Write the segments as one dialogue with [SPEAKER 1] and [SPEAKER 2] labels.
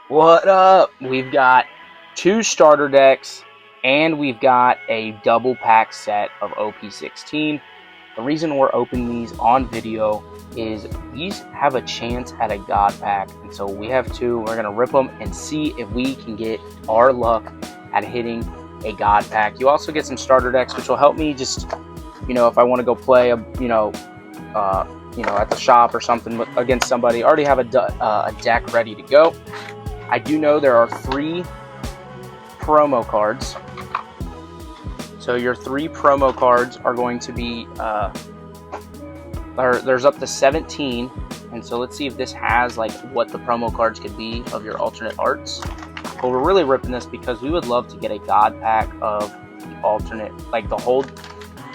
[SPEAKER 1] What up? We've got 2 starter decks and we've got a double pack set of OP16. The reason we're opening these on video is these have a chance at a god pack, and so we have 2. We're gonna rip them and see if we can get our luck at hitting a god pack. You also get some starter decks which will help me just, if I want to go play at the shop or something against somebody, already have a deck ready to go. I do know there are 3 promo cards. So your 3 promo cards are going to be, there's up to 17. And so let's see if this has like what the promo cards could be of your alternate arts. But we're really ripping this because we would love to get a god pack of the alternate, like the whole,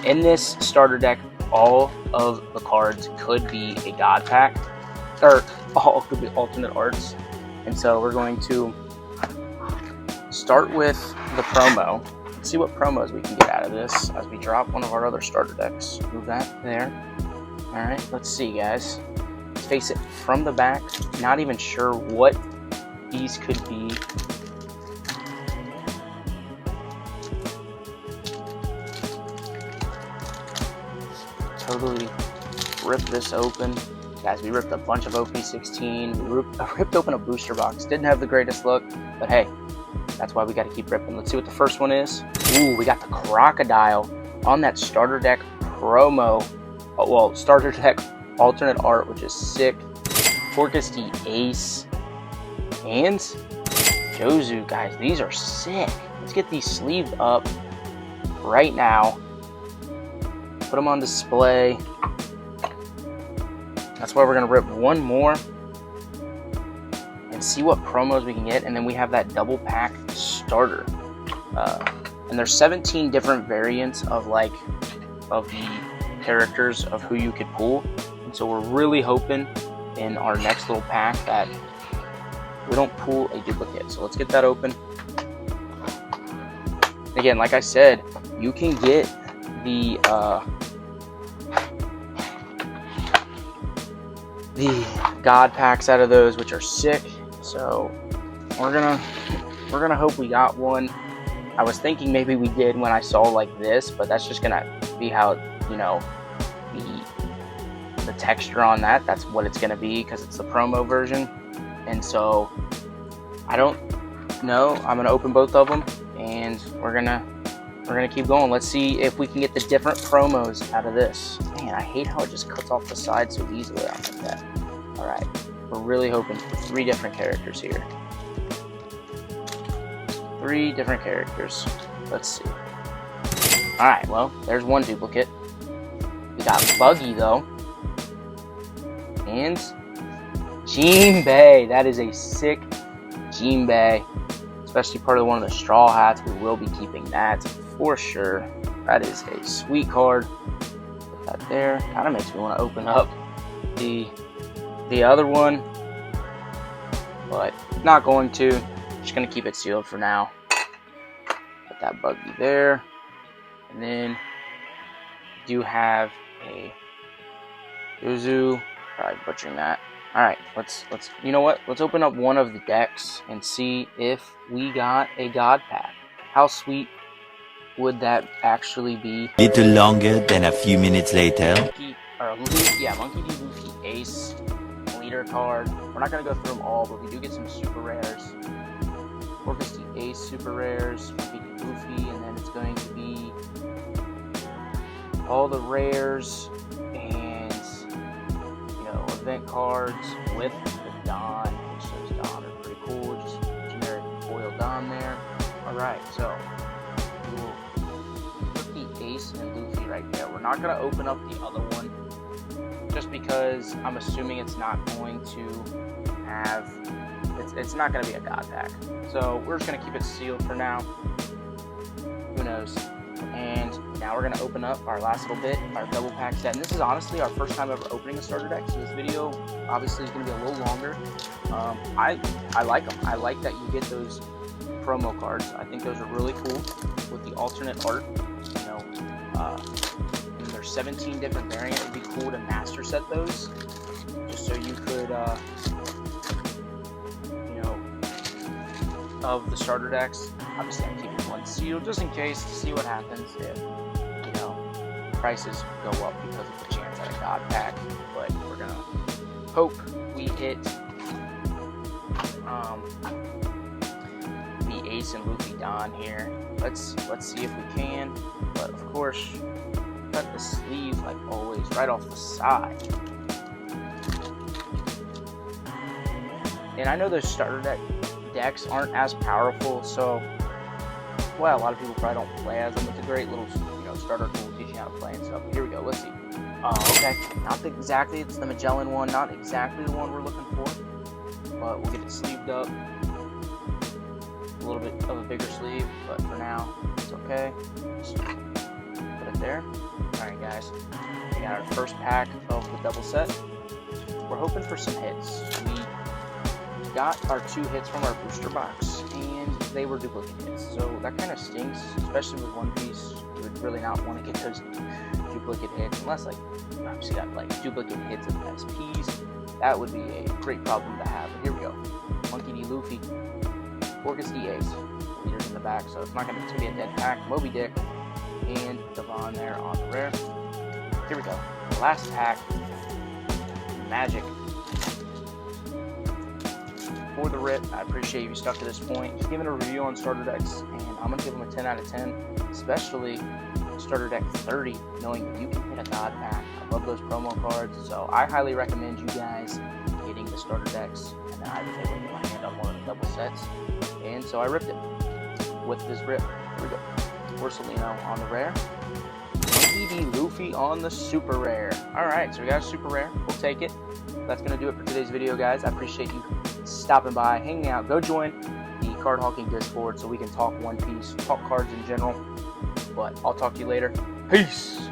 [SPEAKER 1] in this starter deck, all of the cards could be a god pack, or all could be alternate arts. And so we're going to start with the promo. Let's see what promos we can get out of this as we drop one of our other starter decks. Move that there. Alright, let's see, guys. Let's face it, from the back, not even sure what these could be. Totally rip this open. Guys, we ripped a bunch of OP16. We ripped open a booster box. Didn't have the greatest look, but hey, that's why we got to keep ripping. Let's see what the first one is. Ooh, we got the Crocodile on that starter deck promo. Oh, well, starter deck alternate art, which is sick. Forkus the Ace and Jozu, guys. These are sick. Let's get these sleeved up right now. Put them on display. That's why we're going to rip one more and see what promos we can get. And then we have that double pack starter. And there's 17 different variants of the characters of who you could pull. And so we're really hoping in our next little pack that we don't pull a duplicate. So let's get that open. Again, like I said, you can get the god packs out of those, which are sick. So we're gonna hope we got one. I was thinking maybe we did when I saw like this, but that's just gonna be how, the texture on that's what it's gonna be, because it's the promo version. And so I don't know. I'm gonna open both of them and we're gonna keep going. Let's see if we can get the different promos out of this. Man, I hate how it just cuts off the side so easily on like that. Alright, we're really hoping for 3 different characters here. 3 different characters. Let's see. Alright, well, there's one duplicate. We got Buggy, though. And Jinbei. That is a sick Jinbei. Especially part of one of the straw hats. We will be keeping that for sure. That is a sweet card. Put that there. Kind of makes me want to open up the other one, but not going to. Just gonna keep it sealed for now. Put that Buggy there, and then do have a Uzu. Probably butchering that. All right, let's. You know what? Let's open up one of the decks and see if we got a god pack. How sweet would that actually be?
[SPEAKER 2] Little longer than a few minutes later.
[SPEAKER 1] Monkey D. Luffy Ace leader card. We're not gonna go through them all, but we do get some super rares. Forkus the Ace super rares, Monkey D. Luffy, and then it's going to be all the rares and event cards with the Don, which those Don are pretty cool. Just generic foil Don there. Alright, so we'll put the Ace and Luffy right there. We're not going to open up the other one just because I'm assuming it's not going to have, it's not going to be a god pack. So we're just going to keep it sealed for now. Who knows? And now we're going to open up our last little bit, our double pack set. And this is honestly our first time ever opening a starter deck, so this video obviously is going to be a little longer. I like them. I like that you get those promo cards. I think those are really cool with the alternate art. There's 17 different variants. It would be cool to master set those, just so you could of the starter decks. Obviously, I'm keeping one sealed just in case to see what happens if, you know, prices go up because of the chance at a God pack. But we're gonna hope we hit the Ace and Luffy Don here. Let's see if we can. But of course, cut the sleeve like always right off the side. And I know those starter decks aren't as powerful, so well, a lot of people probably don't play as them. It's a great little, you know, starter tool teaching how to play and stuff. But here we go. Let's see. Okay, not exactly. It's the Magellan one. Not exactly the one we're looking for, but we'll get it sleeved up. A little bit of a bigger sleeve, but for now, it's okay. Just put it there. All right, guys. We got our first pack of the double set. We're hoping for some hits. We got our 2 hits from our booster box, and they were duplicate hits. So that kind of stinks, especially with One Piece. You would really not want to get those duplicate hits, unless like obviously got like duplicate hits of SPs. That would be a great problem to have. But here we go. Monkey D. Luffy. Orcus D. Ace. Leaders in the back, so it's not going to be a dead pack. Moby Dick and Devon there on the rare. Here we go. The last pack. Magic. For the rip, I appreciate you stuck to this point. Just giving a review on starter decks, and I'm going to give them a 10 out of 10, especially starter deck 30, knowing that you can hit a God pack. I love those promo cards, so I highly recommend you guys getting the starter decks. And then I was able to get my hand on one of the double sets, and so I ripped it with this rip. Here we go. Porcelino on the rare. Monkey D. Luffy on the super rare. Alright, so we got a super rare. We'll take it. That's going to do it for today's video, guys. I appreciate you stopping by, hanging out. Go join the Card Hawking Discord so we can talk One Piece, talk cards in general. But I'll talk to you later. Peace!